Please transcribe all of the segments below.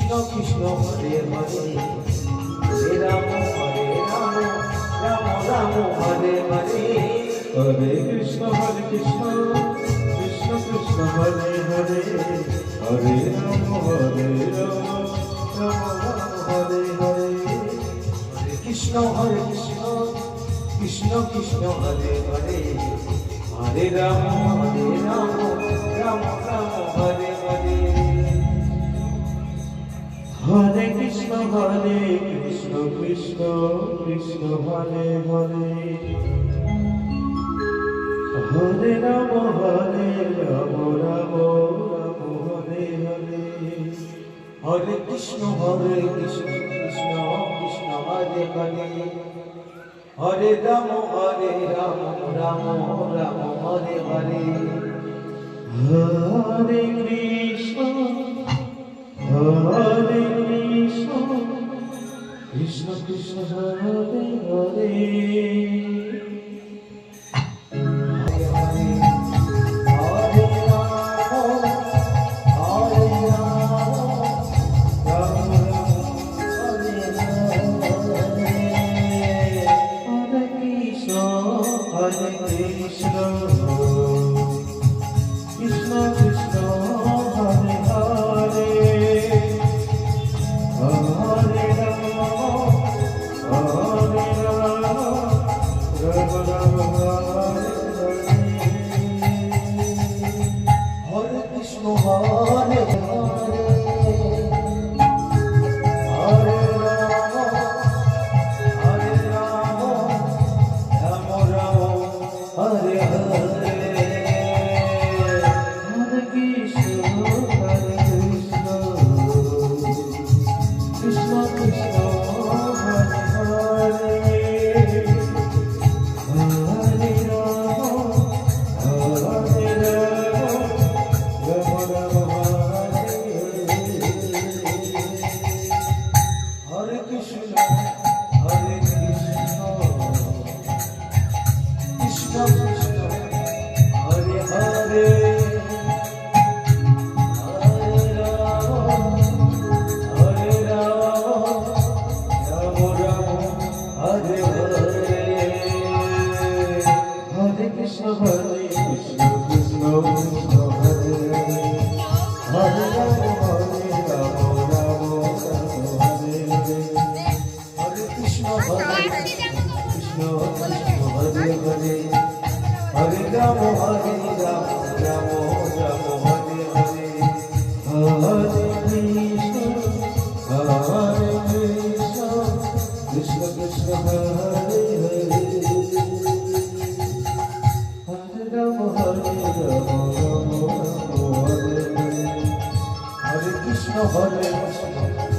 Krishna Krishna Hare Hare Hare Ram Ram Ram Hare Hare Hare Krishna Krishna Krishna Hare Hare Hare Ram Ram Hare Hare Hare Krishna Krishna Krishna Hare Hare Hare Ram Ram Ram Hare Hare Hare Krishna Krishna Krishna Hare Hare Hare Ram Ram Ram Hare Hare Hare Krishna Krishna Krishna Hare Hare Hare Ram Ram Ram Hare Hare Hare Krishna Krishna Krishna Hare Hare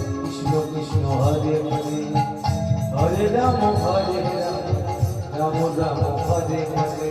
Krishna Krishna Hare Hare Hare Ram Hare Ram Ram Ram Hare Hare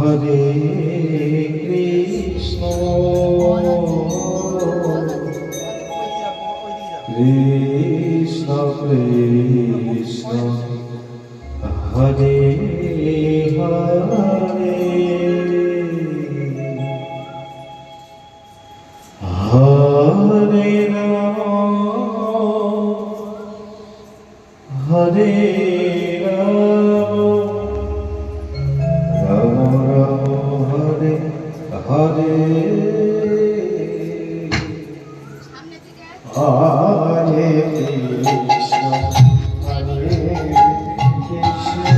Hare Krishna, Krishna Krishna, Hare Hare, Hare Rama, Hare Hare Krishna, Hare Krishna,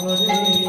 Hare